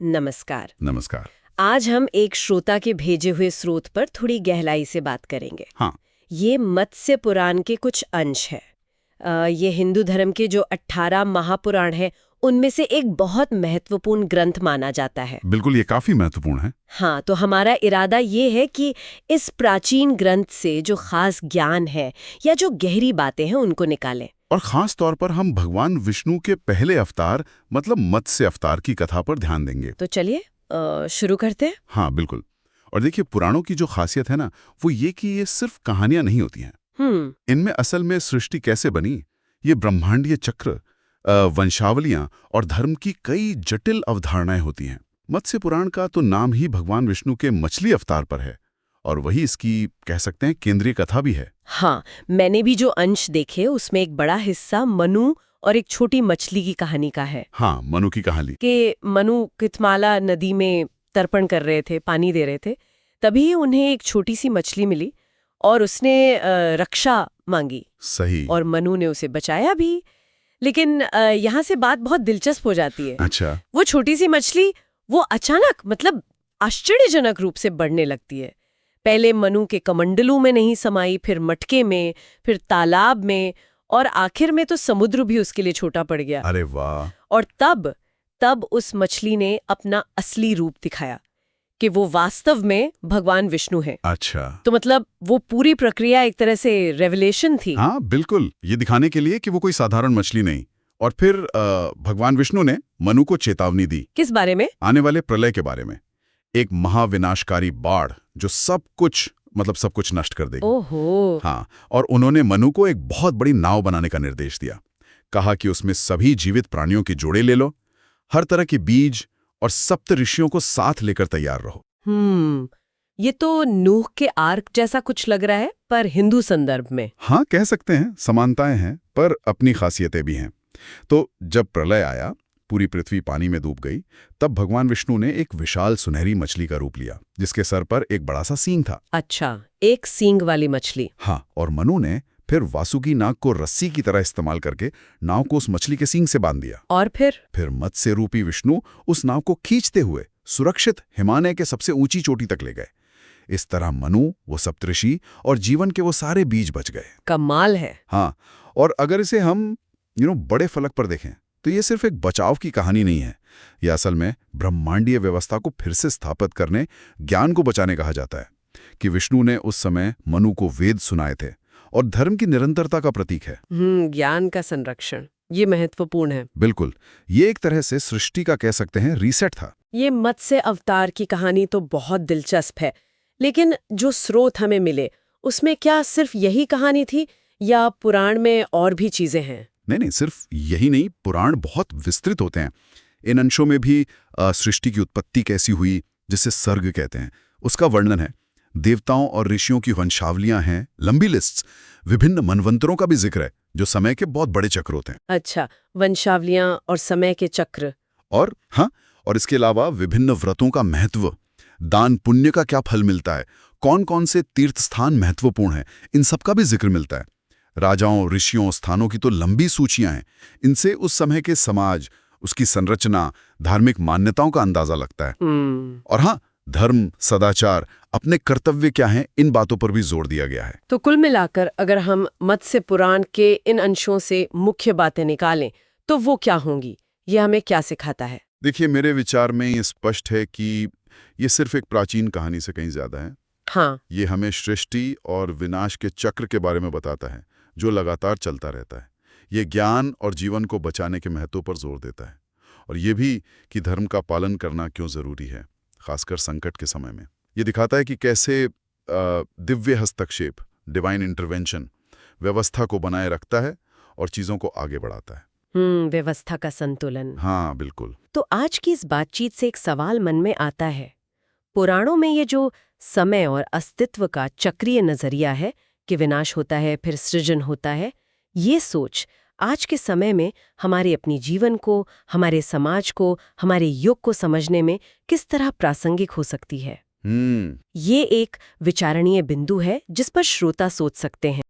नमस्कार। नमस्कार। आज हम एक श्रोता के भेजे हुए स्रोत पर थोड़ी गहराई से बात करेंगे। हाँ। ये मत्स्य पुराण के कुछ अंश है। ये हिंदू धर्म के जो 18 महापुराण हैं, उनमें से एक बहुत महत्वपूर्ण ग्रंथ माना जाता है। बिल्कुल, ये काफी महत्वपूर्ण है। हाँ, तो हमारा इरादा ये है कि इस प्राचीन ग्रंथ से जो खास ज्ञान है या जो गहरी बातें हैं उनको निकालें। और खास तौर पर हम भगवान विष्णु के पहले अवतार मतलब मत्स्य अवतार की कथा पर ध्यान देंगे। तो चलिए शुरू करते हैं। हाँ बिल्कुल। और देखिए, पुराणों की जो खासियत है ना, वो ये कि ये सिर्फ कहानियां नहीं होती हैं। इनमें असल में सृष्टि कैसे बनी, ये ब्रह्मांडीय चक्र, वंशावलियां और धर्म की कई जटिल अवधारणाएं होती हैं। मत्स्य पुराण का तो नाम ही भगवान विष्णु के मछली अवतार पर है, और वही इसकी कह सकते हैं केंद्रीय कथा भी है। हाँ, मैंने भी जो अंश देखे उसमें एक बड़ा हिस्सा मनु और एक छोटी मछली की कहानी का है। हाँ, मनु की कहानी। कि मनु कितमाला नदी में तर्पण कर रहे थे, पानी दे रहे थे, तभी उन्हें एक छोटी सी मछली मिली और उसने रक्षा मांगी। सही। और मनु ने उसे बचाया भी। लेकिन यहाँ से बात बहुत दिलचस्प हो जाती है। अच्छा। वो छोटी सी मछली वो अचानक मतलब आश्चर्यजनक रूप से बढ़ने लगती है। पहले मनु के कमंडलू में नहीं समाई, फिर मटके में, फिर तालाब में, और आखिर में तो समुद्र भी उसके लिए छोटा पड़ गया। अरे वाह। और तब उस मछली ने अपना असली रूप दिखाया कि वो वास्तव में भगवान विष्णु है। अच्छा। तो मतलब वो पूरी प्रक्रिया एक तरह से रेवलेशन थी। हाँ बिल्कुल, ये दिखाने के लिए कि वो कोई साधारण मछली नहीं। और फिर भगवान विष्णु ने मनु को चेतावनी दी। किस बारे में? आने वाले प्रलय के बारे में। एक महाविनाशकारी बाढ़ जो सब कुछ नष्ट कर देगी। ओहो। हाँ, और उन्होंने मनु को एक बहुत बड़ी नाव बनाने का निर्देश दिया। कहा कि उसमें सभी जीवित प्राणियों के जोड़े ले लो, हर तरह के बीज और सप्त ऋषियों को साथ लेकर तैयार रहो। ये तो नूह के आर्क जैसा कुछ लग रहा है, पर हिंदू संदर्भ में। हाँ, कह सकते हैं, समानताएं हैं पर अपनी खासियतें भी हैं। तो जब प्रलय आया, पूरी पृथ्वी पानी में डूब गई, तब भगवान विष्णु ने एक विशाल सुनहरी मछली का रूप लिया, जिसके सर पर एक बड़ा सा सींग था। अच्छा, एक सींग वाली मछली। हाँ, और मनु ने फिर वासुकी नाग को रस्सी की तरह इस्तेमाल करके नाव को उस मछली के सींग से बांध दिया। और फिर मत्स्य रूपी विष्णु उस नाव को खींचते हुए सुरक्षित हिमालय के सबसे ऊंची चोटी तक ले गए। इस तरह मनु, वो सप्तऋषि और जीवन के वो सारे बीज बच गए। कमाल है। हाँ, और अगर इसे हम बड़े फलक पर देखें तो ये सिर्फ एक बचाव की कहानी नहीं है। यह असल में ब्रह्मांडीय व्यवस्था को फिर से स्थापित करने, ज्ञान को बचाने कहा जाता है। कि विष्णु ने उस समय मनु को वेद सुनाए थे और धर्म की निरंतरता का प्रतीक है। ज्ञान का संरक्षण, ये महत्वपूर्ण है। बिल्कुल, ये एक तरह से सृष्टि का कह सकते हैं रीसेट था। ये मत्स्य अवतार की कहानी तो बहुत दिलचस्प है, लेकिन जो स्रोत हमें मिले उसमें क्या सिर्फ यही कहानी थी या पुराण में और भी चीजें हैं? नहीं, सिर्फ यही नहीं, पुराण बहुत विस्तृत होते हैं। इन अंशों में भी सृष्टि की उत्पत्ति कैसी हुई, जिसे सर्ग कहते हैं, उसका वर्णन है। देवताओं और ऋषियों की वंशावलियां हैं, लंबी लिस्ट्स, विभिन्न मनवंतरों का भी जिक्र है, जो समय के बहुत बड़े चक्र होते हैं। अच्छा, वंशावलियां और समय के चक्र। और हाँ, और इसके अलावा विभिन्न व्रतों का महत्व, दान पुण्य का क्या फल मिलता है, कौन कौन से तीर्थ स्थान महत्वपूर्ण हैं, इन सब का भी जिक्र मिलता है। राजाओं, ऋषियों, स्थानों की तो लंबी सूचियां हैं। इनसे उस समय के समाज, उसकी संरचना, धार्मिक मान्यताओं का अंदाजा लगता है। और हाँ, धर्म, सदाचार, अपने कर्तव्य क्या हैं, इन बातों पर भी जोर दिया गया है। तो कुल मिलाकर अगर हम मत्स्य पुराण के इन अंशों से मुख्य बातें निकालें तो वो क्या होंगी? ये हमें क्या सिखाता है? देखिए, मेरे विचार में ये स्पष्ट है कि ये सिर्फ एक प्राचीन कहानी से कहीं ज्यादा है। हाँ, ये हमें सृष्टि और विनाश के चक्र के बारे में बताता है, जो लगातार चलता रहता है। ये ज्ञान और जीवन को बचाने के महत्व पर जोर देता है, और ये भी कि धर्म का पालन करना क्यों जरूरी है, खासकर संकट के समय में। ये दिखाता है कि कैसे दिव्य हस्तक्षेप, डिवाइन इंटरवेंशन, व्यवस्था को बनाए रखता है और चीजों को आगे बढ़ाता है। व्यवस्था का संतुलन। हाँ बिल्कुल। तो आज की इस बातचीत से एक सवाल मन में आता है। पुराणों में ये जो समय और अस्तित्व का चक्रीय नजरिया है कि विनाश होता है फिर सृजन होता है, ये सोच आज के समय में हमारे अपनी जीवन को, हमारे समाज को, हमारे युग को समझने में किस तरह प्रासंगिक हो सकती है? ये एक विचारणीय बिंदु है जिस पर श्रोता सोच सकते हैं।